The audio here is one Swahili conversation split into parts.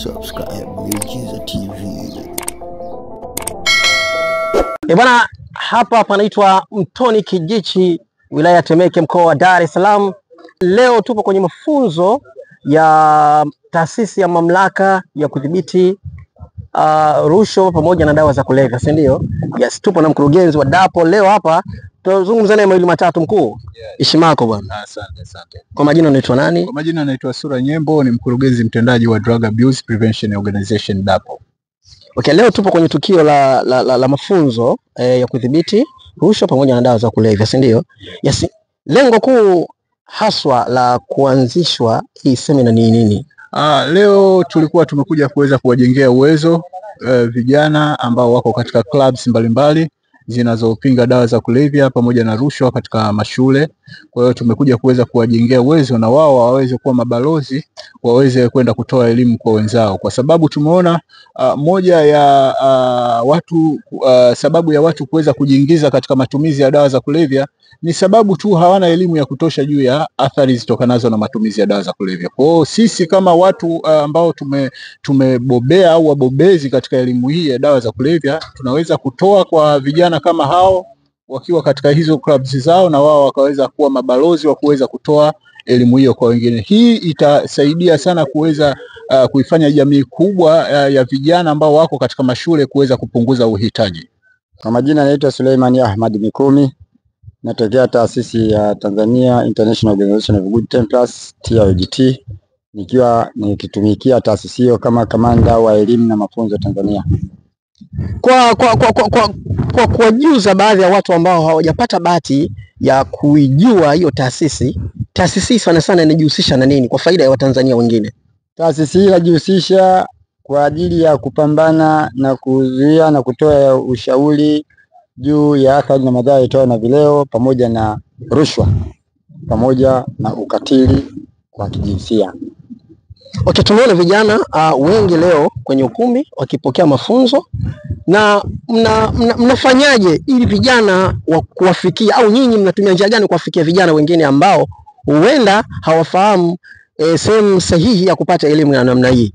Subscribe Miujiza TV. Bwana, hapa panaitwa Mtoni Kijichi, wilaya ya Temeke, mkoa wa Dar es Salaam. Leo tupo kwenye mafunzo ya taasisi ya mamlaka ya kudhibiti rushwa pamoja na dawa za kulevya, si ndio? Yes, tupo na mkurugenzi wa DAPO leo hapa. Tutazungumza naye mawili matatu. Mkuu, heshimako bwana. Asante. Kwa majina unaitwa nani? Kwa majina naitwa Sura Nyembo, ni mkurugenzi mtendaji wa Drug Abuse Prevention Organization DAPO. Okay, leo tupo kwenye tukio la mafunzo ya kudhibiti rushwa pamoja na dawa za kulevya, si ndio? Yes. Lengo kuu haswa la kuanzishwa hii semina ni nini? Leo tulikuwa tumekuja kuweza kuwajengea uwezo vijana ambao wako katika clubs mbalimbali zinazopinga dawa za kulevya pamoja na rushwa katika mashule. Kwa hiyo tumekuja kuweza kuwajengea uwezo na wao waweze kuwa mabalozi, waweze kwenda kutoa elimu kwa wenzao, kwa sababu tumeona moja ya watu sababu ya watu kuweza kujiingiza katika matumizi ya dawa za kulevya ni sababu tu hawana elimu ya kutosha juu ya athari zitokanazo na matumizi ya dawa za kulevya. Kwa hiyo sisi kama watu ambao tumebobea au wabobezi katika elimu hii ya dawa za kulevya, tunaweza kutoa kwa vijana kama hao wakiwa katika hizo clubs zao, na wao wakaweza kuwa mabalozi wa kuweza kutoa elimu hiyo kwa wengine. Hii itasaidia sana kuweza kuifanya jamii kubwa ya vijana ambao wako katika mashule kuweza kupunguza uhitaji. Kwa majina naitwa Suleiman Ahmad Mikumi, natokea taasisi ya Tanzania International Organization of Good Temperance TIOGT, nikiwa nikitumikia taasisi hiyo kama kamanda wa elimu na mafunzo Tanzania. Kwa kuwajuza baadhi ya watu ambao hawajapata bahati ya kuijua hiyo taasisi sana sana inajihusisha na nini kwa faida ya Watanzania wengine? Taasisi hii inajihusisha kwa ajili ya kupambana na kuzuia na kutoa ushauri juu ya athari na madhara yatokanayo na vileo pamoja na rushwa pamoja na ukatili wa kijinsia. Okay, tumeona vijana wengi leo kwenye ukumbi wakipokea mafunzo, na mnafanyaje ili vijana kuwafikia, au nyinyi mnatumia njia gani kuwafikia vijana wengine ambao huenda hawafahamu sehemu sahihi ya kupata elimu ya namna hii?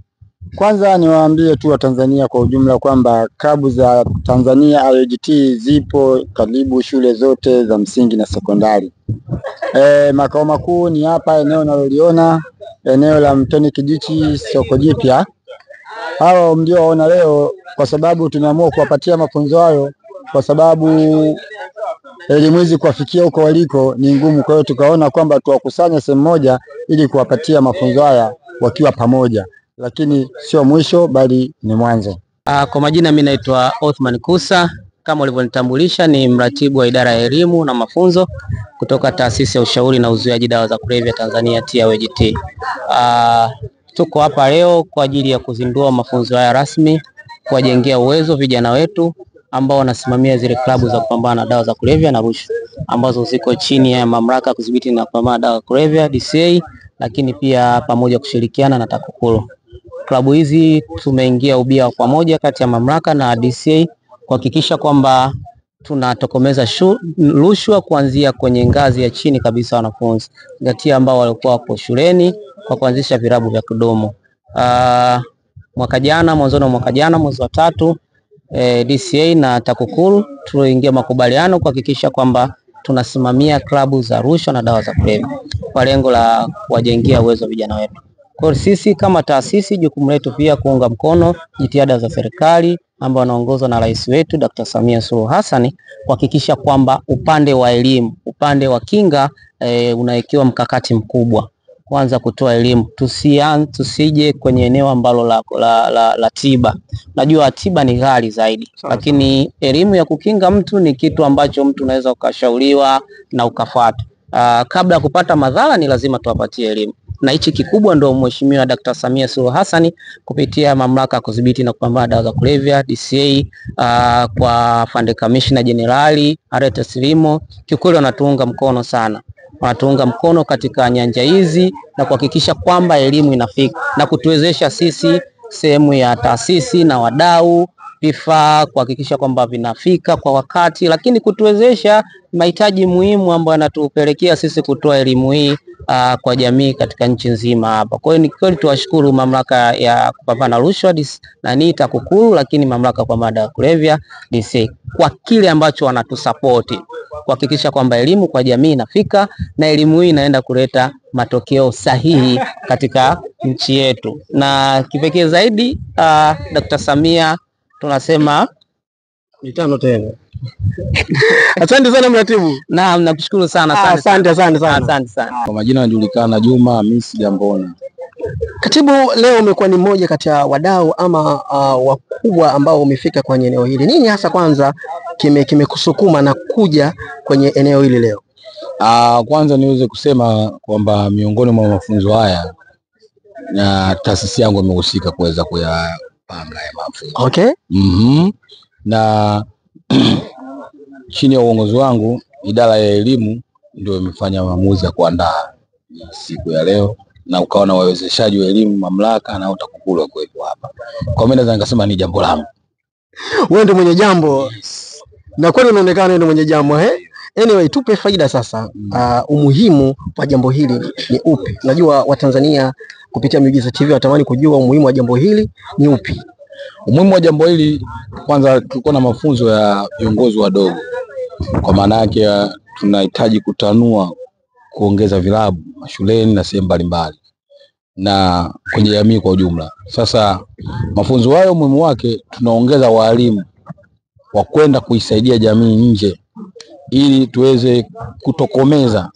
Kwanza niwaambie tu Watanzania kwa ujumla kwamba klabu za Tanzania IOGT zipo karibu shule zote za msingi na sekondari. Makao makuu ni hapa eneo naloliona, eneo la Mtoni Kijichi, soko jipya. Hao ndio waona leo, kwa sababu tumeamua kuwapatia mafunzo hayo kwa sababu elimu hizi kuwafikia huko waliko ni ngumu. Kwa hiyo tukaona kwamba tuwakusanye sehemu moja ili kuwapatia mafunzo haya wakiwa pamoja, lakini sio mwisho bali ni mwanzo. Kwa majina mimi naitwa Othman Kusa, kama ulivyonitambulisha ni mratibu wa idara ya elimu na mafunzo kutoka taasisi ya ushauri na uzuiaji dawa za kulevya Tanzania TIOGT. Tuko hapa leo kwa ajili ya kuzindua mafunzo haya rasmi, kuwajengea uwezo vijana wetu ambao wanasimamia zile klabu za kupambana na dawa za kulevya na rushwa ambazo ziko chini ya mamlaka ya kudhibiti na kupambana na dawa za kulevya DCA, lakini pia pamoja kushirikiana na TAKUKURU. Klabu hizi tumeingia ubia wa pamoja kati ya mamlaka na DCA kuhakikisha kwamba tunatokomeza rushwa kuanzia kwenye ngazi ya chini kabisa wanafunzi, ngatia ambao walikuwa hapo shuleni, kwa kuanzisha virabu vya kudumu. Mwaka jana, mwanzoni wa mwaka jana mwezi wa 3, DCA na TAKUKURU tuliingia makubaliano kuhakikisha kwamba tunasimamia klabu za rushwa na dawa za kulevya kwa lengo la kuwajengea uwezo vijana wetu. Kwa sisi kama taasisi, jukumu letu pia kuunga mkono jitihada za serikali ambao wanaongozwa na rais wetu Dr. Samia Suluhu Hassan kuhakikisha kwamba upande wa elimu, upande wa kinga unawekewa mkakati mkubwa. Kwanza kutoa elimu, tusije kwenye eneo ambalo la tiba. Najua tiba ni ghali zaidi, lakini elimu ya kukinga mtu ni kitu ambacho mtu unaweza ukashauriwa na ukafuata. Kabla ya kupata madhara ni lazima tuwapatie elimu. Na hichi kikubwa ndio Mheshimiwa Dr. Samia Suluhu Hassan kupitia mamlaka ya kudhibiti na kupambana dawa za kulevya DCA, kwa Afande Kamishna Jenerali Harriet Slimo, kiukweli wanatuunga mkono sana. Wanatuunga mkono katika nyanja hizi na kuhakikisha kwamba elimu inafika na kutuwezesha sisi sehemu ya taasisi na wadau vifaa, kuhakikisha kwamba vinafika kwa wakati, lakini kutuwezesha mahitaji muhimu ambayo yanatupelekea sisi kutoa elimu hii kwa jamii katika nchi nzima hapa. Kwa hiyo ni kweli tuwashukuru mamlaka ya kupambana na rushwa na TAKUKURU, lakini mamlaka kwa madawa ya kulevya DC kwa kile ambacho wanatusapoti kuhakikisha kwamba elimu kwa jamii inafika na elimu hii inaenda kuleta matokeo sahihi katika nchi yetu. Na kipekee zaidi Dr. Samia tunasema mitano tena. Asante sana mratibu. Naam, nakushukuru sana. Asante sana. Kwa majina najulikana Juma Hamisi Jambona. Katibu, leo umekuwa ni mmoja kati ya wadau ama wakubwa ambao umefika kwenye eneo hili. Nini hasa kwanza kimekusukuma na kuja kwenye eneo hili leo? Kwanza niweze kusema kwamba miongoni mwa mafunzo haya na taasisi yangu imehusika kuweza kuyapanga ya mafunzo. Okay. Na chini ya uongozi wangu idara ya elimu ndio imefanya maamuzi ya kuandaa siku ya leo, na ukawa na wawezeshaji wa elimu, mamlaka na TAKUKURU kuwepo hapa. Kwa mimi naweza nikasema ni jambo langu. Wewe ndio mwenye jambo. Na kwani unaonekana ndio mwenye jambo Anyway, tupe faida sasa. Umuhimu wa jambo hili ni upi? Najua Watanzania kupitia Miujiza TV watamani kujua umuhimu wa jambo hili ni upi. Umuhimu wa jambo hili, kwanza tulikuwa na mafunzo ya viongozi wadogo. Kwa maana yake tunahitaji kutanua, kuongeza vilabu mashuleni na sehemu mbalimbali na kwenye jamii kwa ujumla. Sasa mafunzo hayo umuhimu wake, tunaongeza walimu wa kwenda kuisaidia jamii nje ili tuweze kutokomeza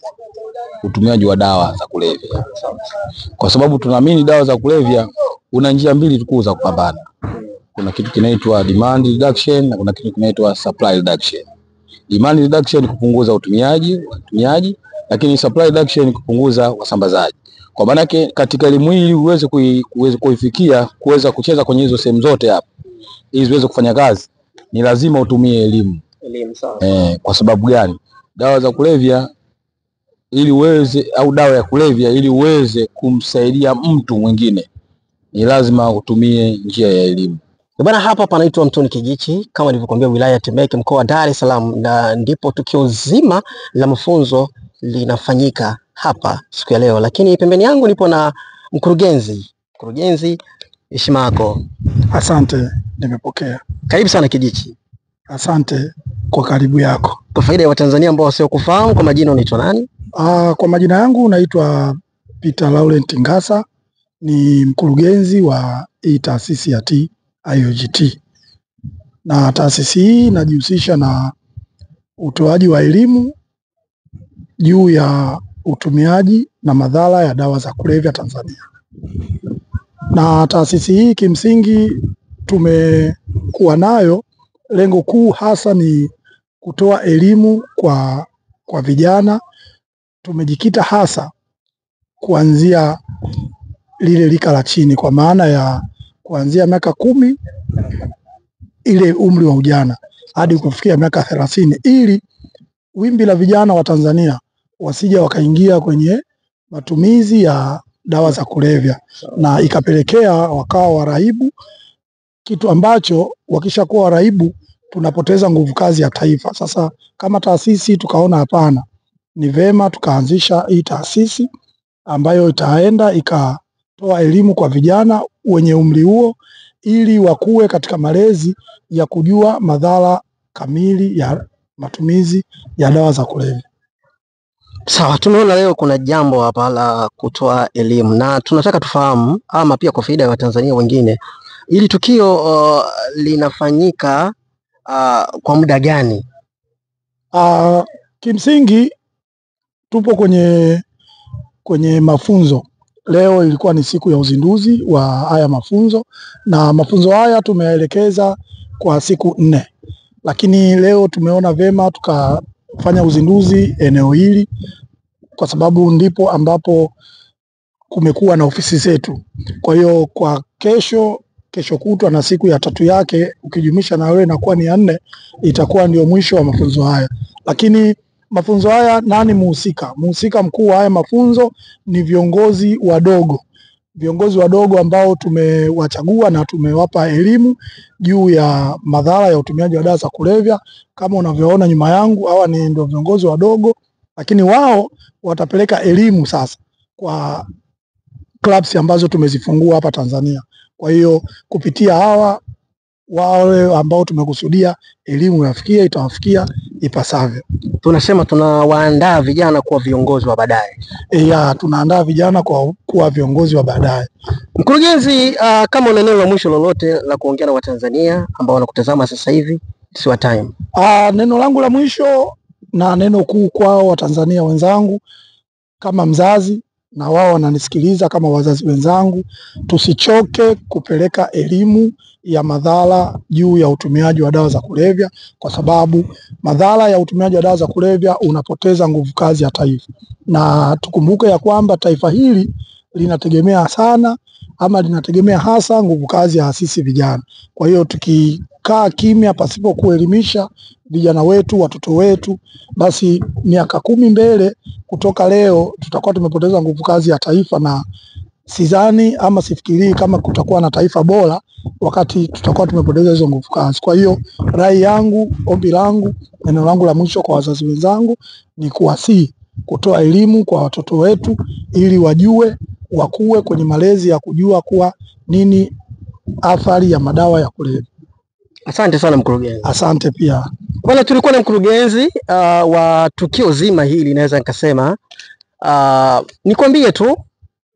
utumiaji wa dawa za kulevya, kwa sababu tunaamini dawa za kulevya una njia mbili tu za kupambana. Kuna kitu kinaitwa demand reduction na kuna kitu kinaitwa supply reduction. Demand reduction kupunguza utumiaji, lakini supply reduction kupunguza wasambazaji. Kwa maana yake katika elimu hii uweze kuifikia, kuweza kucheza kwenye hizo sehemu zote hapa, ili ziweze kufanya kazi, ni lazima utumie elimu. Sawa. Kwa sababu gani? Dawa za kulevya ili uweze, au dawa ya kulevya ili uweze kumsaidia mtu mwingine, ni lazima utumie njia ya elimu. Bwana, hapa panaitwa Mtoni Kijichi kama nilivyokuambia, wilaya ya Temeke, mkoa wa Dar es Salaam, na ndipo tukio zima la mafunzo linafanyika hapa siku ya leo. Lakini pembeni yangu nipo na mkurugenzi, heshima yako. Asante, nimepokea. Karibu sana Kijichi. Asante kwa karibu yako. Kwa faida ya Watanzania ambao wasiokufahamu, kwa majina unaitwa nani? Kwa majina yangu naitwa Peter Laurent Ngasa, ni mkurugenzi wa hii taasisi ya TIOGT. Na taasisi hii inajihusisha na utoaji wa elimu juu ya utumiaji na madhara ya dawa za kulevya Tanzania. Na taasisi hii kimsingi tumekuwa nayo, lengo kuu hasa ni kutoa elimu kwa vijana. Tumejikita hasa kuanzia lile lika la chini, kwa maana ya kuanzia miaka 10 ile umri wa ujana hadi kufikia miaka 30, ili wimbi la vijana wa Tanzania wasija wakaingia kwenye matumizi ya dawa za kulevya na ikapelekea wakawa waraibu, kitu ambacho wakishakuwa waraibu tunapoteza nguvu kazi ya taifa. Sasa kama taasisi tukaona hapana, ni vema tukaanzisha hii taasisi ambayo itaenda ikatoa elimu kwa vijana wenye umri huo, ili wakuwe katika malezi ya kujua madhara kamili ya matumizi ya dawa za kulevya. Sawa, tumeona leo kuna jambo hapa la kutoa elimu na tunataka tufahamu, ama pia kwa faida ya Watanzania wengine, ili tukio linafanyika kwa muda gani? Kimsingi tupo kwenye mafunzo. Leo ilikuwa ni siku ya uzinduzi wa haya mafunzo, na mafunzo haya tumeelekeza kwa siku 4, lakini leo tumeona vema tukafanya uzinduzi eneo hili kwa sababu ndipo ambapo kumekuwa na ofisi zetu. Kwa hiyo kwa kesho kutwa na siku ya 3 yake ukijumlisha na wewe inakuwa ni ya 4, itakuwa ndio mwisho wa mafunzo haya. Lakini mafunzo haya nani muhusika? Muhusika mkuu wa haya mafunzo ni viongozi wadogo viongozi wadogo ambao tumewachagua na tumewapa elimu juu ya madhara ya utumiaji wa dawa za kulevya. Kama unavyoona nyuma yangu, hawa ni ndio viongozi wadogo, lakini wao watapeleka elimu sasa kwa clubs ambazo tumezifungua hapa Tanzania. Kwa hiyo kupitia hawa wale ambao tumekusudia elimu yafikie, itawafikia ipasavyo. Tunasema tunawaandaa vijana kuwa viongozi wa baadaye. Tunaandaa vijana kuwa viongozi wa baadaye. Mkurugenzi, kama una neno la mwisho lolote la kuongea na Watanzania ambao wanakutazama sasa hivi, it's your time. Neno langu la mwisho na neno kuu kwao Watanzania wenzangu, kama mzazi na wao wananisikiliza kama wazazi wenzangu, tusichoke kupeleka elimu ya madhara juu ya utumiaji wa dawa za kulevya, kwa sababu madhara ya utumiaji wa dawa za kulevya unapoteza nguvu kazi ya taifa, na tukumbuke ya kwamba taifa hili linategemea sana ama linategemea hasa nguvu kazi ya sisi vijana. Kwa hiyo tukikaa kimya pasipo kuelimisha vijana wetu, watoto wetu, basi miaka 10 mbele kutoka leo tutakuwa tumepoteza nguvu kazi ya taifa, na sidhani ama sifikirii kama kutakuwa na taifa bora wakati tutakuwa tumepoteza hizo nguvu kazi. Kwa hiyo rai yangu, ombi langu, neno langu la mwisho kwa wazazi wenzangu ni kuwasihi kutoa elimu kwa watoto wetu ili wajue, wakuwe kwenye malezi ya kujua kuwa nini athari ya madawa ya kulevya. Asante sana mkurugenzi. Asante pia. Bwana, tulikuwa na mkurugenzi wa tukio zima hili, naweza nikasema nikwambie tu,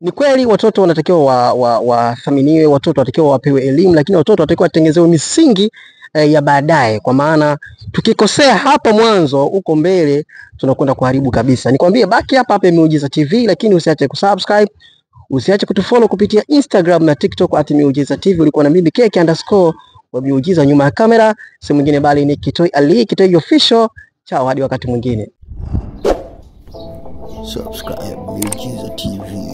ni kweli watoto wanatakiwa wathaminiwe, watoto wanatakiwa wapewe elimu, lakini watoto wanatakiwa watengenezewe misingi ya baadaye, kwa maana tukikosea hapa mwanzo, huko mbele tunakwenda kuharibu kabisa. Nikwambie baki hapa Miujiza TV, lakini usiache kusubscribe, usiache kutufollow kupitia Instagram na TikTok @Miujiza TV. Ulikuwa na mimi Keke_ wa Miujiza, nyuma ya kamera si mwingine bali ni Kitoi Ali, Kitoi Official. Chao hadi wakati mwingine. Subscribe Miujiza TV.